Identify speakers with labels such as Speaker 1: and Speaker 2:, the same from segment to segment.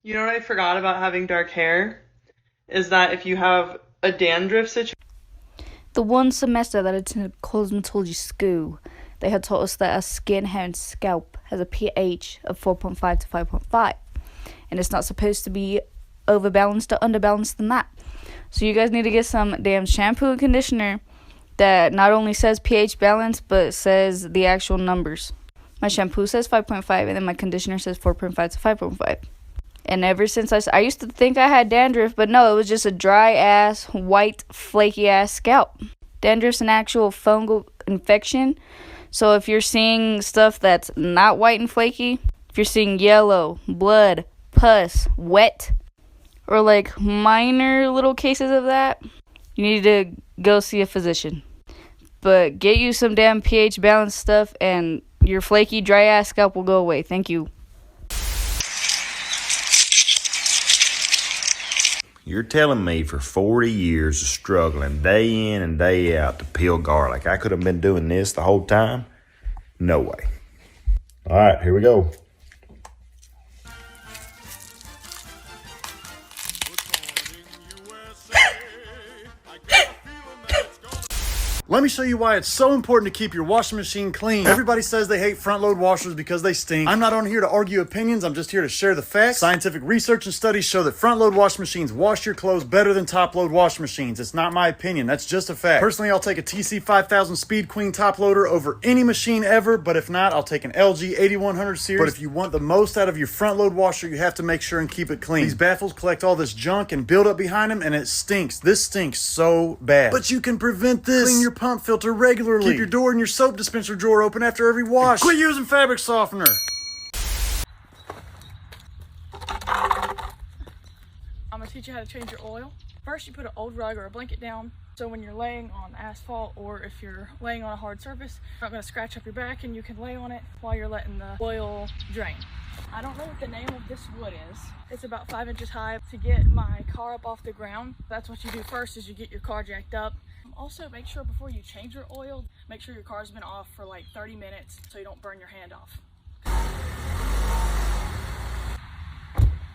Speaker 1: You know what I forgot about having dark hair? Is that if you have a dandruff situation.
Speaker 2: The one semester that I attended cosmetology school, they had taught us that our skin, hair, and scalp has a pH of 4.5 to 5.5. And it's not supposed to be overbalanced or underbalanced than that. So you guys need to get some damn shampoo and conditioner that not only says pH balance, but says the actual numbers. My shampoo says 5.5, and then my conditioner says 4.5 to 5.5. And ever since I used to think I had dandruff, but no, it was just a dry-ass, white, flaky-ass scalp. Dandruff's an actual fungal infection. So if you're seeing stuff that's not white and flaky, if you're seeing yellow, blood, pus, wet, or like minor little cases of that, you need to go see a physician. But get you some damn pH balanced stuff and your flaky, dry-ass scalp will go away. Thank you.
Speaker 3: You're telling me for 40 years of struggling day in and day out to peel garlic, I could have been doing this the whole time? No way. All right, here we go.
Speaker 4: Let me show you why it's so important to keep your washing machine clean. Everybody says they hate front load washers because they stink. I'm not on here to argue opinions, I'm just here to share the facts. Scientific research and studies show that front load washing machines wash your clothes better than top load washing machines. It's not my opinion, that's just a fact. Personally, I'll take a TC5000 Speed Queen top loader over any machine ever, but if not, I'll take an LG 8100 series. But if you want the most out of your front load washer, you have to make sure and keep it clean. These baffles collect all this junk and build up behind them, and it stinks. This stinks so bad. But you can prevent this. Clean your pump filter regularly. Keep your door and your soap dispenser drawer open after every wash. Quit using fabric softener.
Speaker 5: I'm gonna teach you how to change your oil. First, you put an old rug or a blanket down, so when you're laying on asphalt or if you're laying on a hard surface, it's not gonna scratch up your back and you can lay on it while you're letting the oil drain. I don't know what the name of this wood is. It's about 5 inches high. To get my car up off the ground, that's what you do first, is you get your car jacked up. Also, make sure before you change your oil, make sure your car's been off for like 30 minutes so you don't burn your hand off.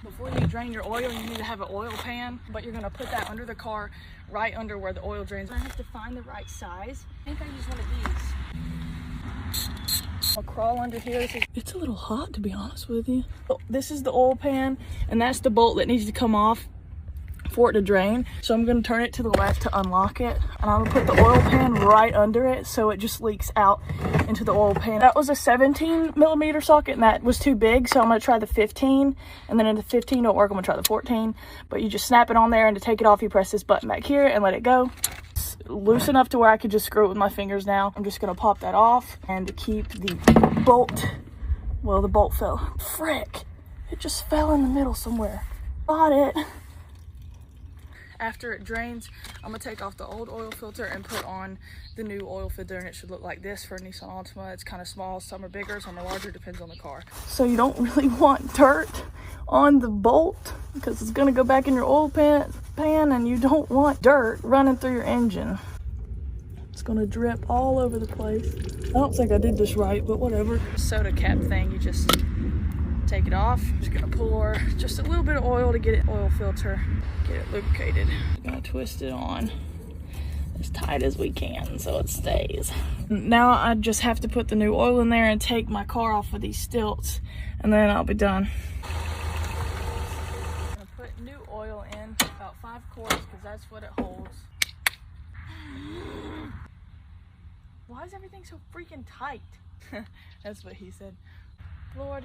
Speaker 5: Before you drain your oil, you need to have an oil pan, but you're gonna put that under the car, right under where the oil drains. I have to find the right size. I think I use one of these. I'll crawl under here. It's a little hot, to be honest with you. This is the oil pan, and that's the bolt that needs to come off for it to drain. So I'm going to turn it to the left to unlock it, and I'm going to put the oil pan right under it so it just leaks out into the oil pan. That was a 17 millimeter socket, and that was too big, so I'm going to try the 15, and then if the 15 don't work, I'm going to try the 14. But you just snap it on there, and to take it off, you press this button back here and let it go. It's loose enough to where I could just screw it with my fingers now. I'm just going to pop that off, and to keep the bolt, well, the bolt fell. Frick, it just fell in the middle somewhere. Got it. After it drains, I'm gonna take off the old oil filter and put on the new oil filter, and it should look like this for a Nissan Altima. It's kind of small, some are bigger, some are larger, depends on the car. So you don't really want dirt on the bolt because it's gonna go back in your oil pan, and you don't want dirt running through your engine. It's gonna drip all over the place. I don't think I did this right, but whatever. Soda cap thing, you just take it off. I'm just gonna pour just a little bit of oil to get it oil filter, get it lubricated. I'm gonna twist it on as tight as we can so it stays. Now I just have to put the new oil in there and take my car off of these stilts, and then I'll be done. I'm gonna put new oil in, about 5 quarts, because that's what it holds. Why is everything so freaking tight? That's what he said. Lord,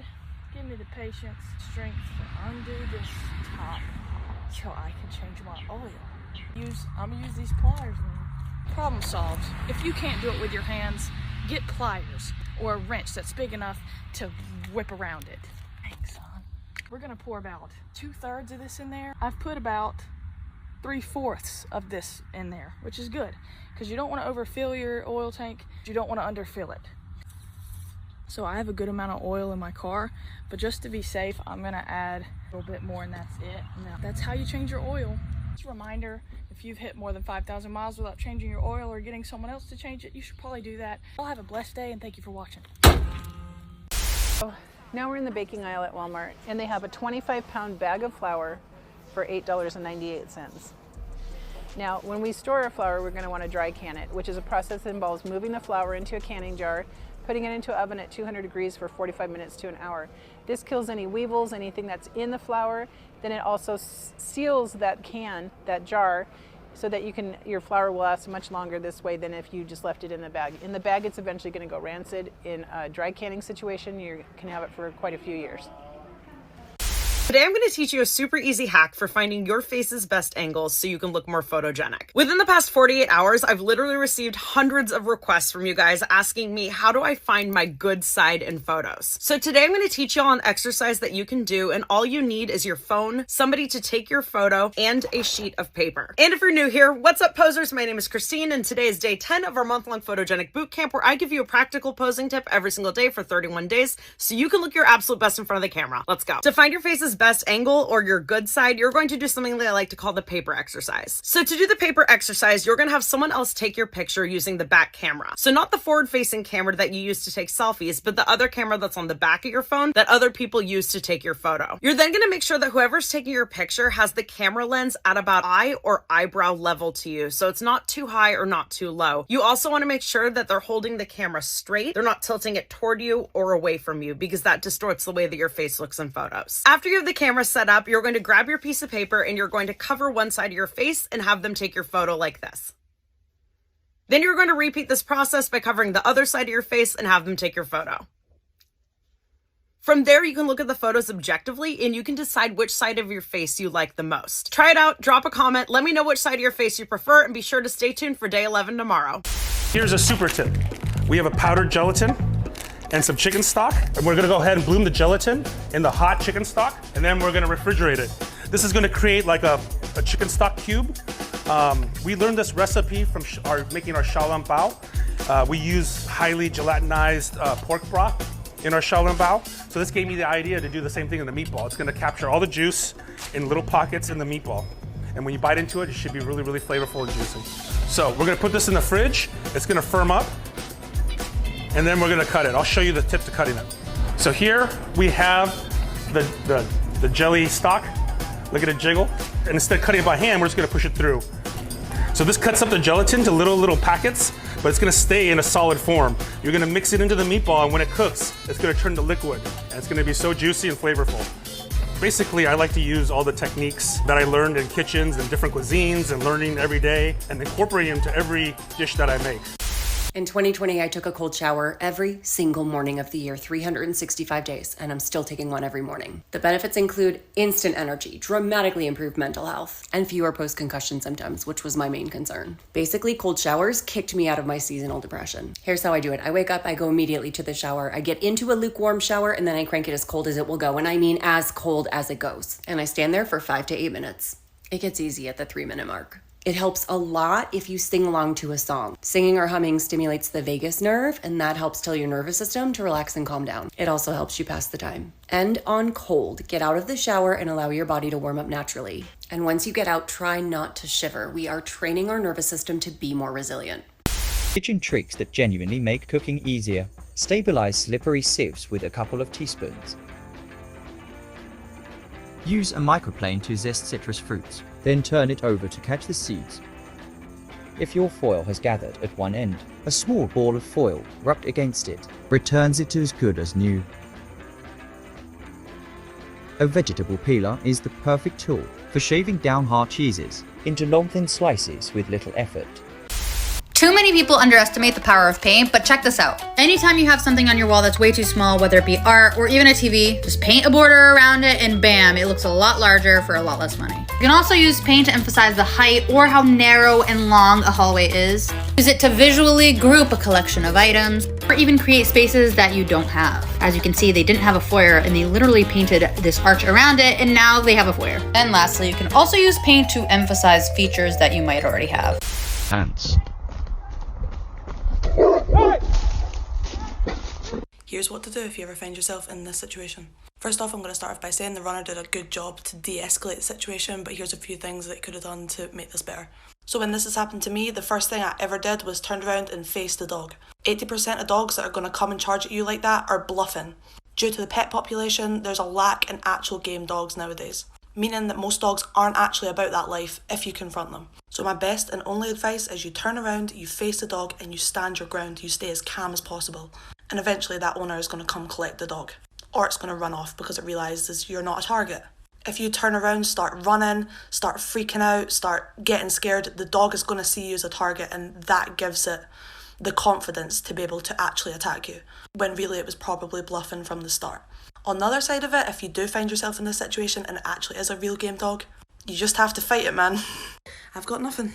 Speaker 5: give me the patience, strength to undo this top so I can change my oil. I'm gonna use these pliers now. Problem solved. If you can't do it with your hands, get pliers or a wrench that's big enough to whip around it. Thanks, son. We're gonna pour about 2/3 of this in there. I've put about 3/4 of this in there, which is good because you don't want to overfill your oil tank. You don't want to underfill it. So I have a good amount of oil in my car, but just to be safe, I'm gonna add a little bit more, and that's it. Now, that's how you change your oil. Just a reminder, if you've hit more than 5,000 miles without changing your oil or getting someone else to change it, you should probably do that. I'll have a blessed day, and thank you for watching.
Speaker 6: Now we're in the baking aisle at Walmart, and they have a 25-pound bag of flour for $8.98. Now, when we store our flour, we're going to want to dry can it, which is a process that involves moving the flour into a canning jar, putting it into an oven at 200 degrees for 45 minutes to an hour. This kills any weevils, anything that's in the flour. Then it also seals that can, that jar, so that your flour will last much longer this way than if you just left it in the bag. In the bag, it's eventually going to go rancid. In a dry canning situation, you can have it for quite a few years.
Speaker 7: Today I'm going to teach you a super easy hack for finding your face's best angles so you can look more photogenic. Within the past 48 hours, I've literally received hundreds of requests from you guys asking me, how do I find my good side in photos? So today I'm going to teach you all an exercise that you can do, and all you need is your phone, somebody to take your photo, and a sheet of paper. And if you're new here, what's up posers? My name is Christine, and today is day 10 of our month-long photogenic bootcamp, where I give you a practical posing tip every single day for 31 days so you can look your absolute best in front of the camera. Let's go. To find your face's best angle or your good side, you're going to do something that I like to call the paper exercise. So to do the paper exercise, you're going to have someone else take your picture using the back camera. So not the forward-facing camera that you use to take selfies, but the other camera that's on the back of your phone that other people use to take your photo. You're then going to make sure that whoever's taking your picture has the camera lens at about eye or eyebrow level to you, so it's not too high or not too low. You also want to make sure that they're holding the camera straight. They're not tilting it toward you or away from you, because that distorts the way that your face looks in photos. After you have the camera set up, you're going to grab your piece of paper and you're going to cover one side of your face and have them take your photo like this. Then you're going to repeat this process by covering the other side of your face and have them take your photo. From there, you can look at the photos objectively and you can decide which side of your face you like the most. Try it out, drop a comment, let me know which side of your face you prefer, and be sure to stay tuned for day 11 tomorrow.
Speaker 8: Here's a super tip. We have a powdered gelatin and some chicken stock, and we're gonna go ahead and bloom the gelatin in the hot chicken stock, and then we're gonna refrigerate it. This is gonna create like a chicken stock cube. We learned this recipe from making our xiaolongbao. We use highly gelatinized pork broth in our xiaolongbao. So this gave me the idea to do the same thing in the meatball. It's gonna capture all the juice in little pockets in the meatball. And when you bite into it, it should be really, really flavorful and juicy. So we're gonna put this in the fridge. It's gonna firm up, and then we're gonna cut it. I'll show you the tip to cutting it. So here we have the jelly stock. Look at it jiggle. And instead of cutting it by hand, we're just gonna push it through. So this cuts up the gelatin to little packets, but it's gonna stay in a solid form. You're gonna mix it into the meatball, and when it cooks, it's gonna turn to liquid, and it's gonna be so juicy and flavorful. Basically, I like to use all the techniques that I learned in kitchens and different cuisines and learning every day and incorporating them to every dish that I make.
Speaker 9: In 2020, I took a cold shower every single morning of the year, 365 days, and I'm still taking one every morning. The benefits include instant energy, dramatically improved mental health, and fewer post-concussion symptoms, which was my main concern. Basically, cold showers kicked me out of my seasonal depression. Here's how I do it. I wake up, I go immediately to the shower, I get into a lukewarm shower, and then I crank it as cold as it will go, and I mean as cold as it goes. And I stand there for 5 to 8 minutes. It gets easy at the 3-minute mark. It helps a lot if you sing along to a song. Singing or humming stimulates the vagus nerve, and that helps tell your nervous system to relax and calm down. It also helps you pass the time. End on cold. Get out of the shower and allow your body to warm up naturally. And once you get out, try not to shiver. We are training our nervous system to be more resilient.
Speaker 10: Kitchen tricks that genuinely make cooking easier. Stabilize slippery sieves with a couple of teaspoons. Use a microplane to zest citrus fruits, then turn it over to catch the seeds. If your foil has gathered at one end, a small ball of foil rubbed against it returns it to as good as new. A vegetable peeler is the perfect tool for shaving down hard cheeses into long thin slices with little effort.
Speaker 11: Too many people underestimate the power of paint, but check this out. Anytime you have something on your wall that's way too small, whether it be art or even a TV, just paint a border around it and bam, it looks a lot larger for a lot less money. You can also use paint to emphasize the height or how narrow and long a hallway is. Use it to visually group a collection of items or even create spaces that you don't have. As you can see, they didn't have a foyer and they literally painted this arch around it, and now they have a foyer. And lastly, you can also use paint to emphasize features that you might already have.
Speaker 10: Ants.
Speaker 12: Here's what to do if you ever find yourself in this situation. First off, I'm going to start off by saying the runner did a good job to de-escalate the situation, but here's a few things that he could have done to make this better. So when this has happened to me, the first thing I ever did was turned around and faced the dog. 80% of dogs that are going to come and charge at you like that are bluffing. Due to the pet population, there's a lack in actual game dogs nowadays, meaning that most dogs aren't actually about that life if you confront them. So my best and only advice is you turn around, you face the dog, and you stand your ground. You stay as calm as possible. And eventually that owner is going to come collect the dog. Or it's going to run off because it realises you're not a target. If you turn around, start running, start freaking out, start getting scared, the dog is going to see you as a target, and that gives it the confidence to be able to actually attack you, when really it was probably bluffing from the start. On the other side of it, if you do find yourself in this situation and it actually is a real game dog, you just have to fight it, man. I've got nothing.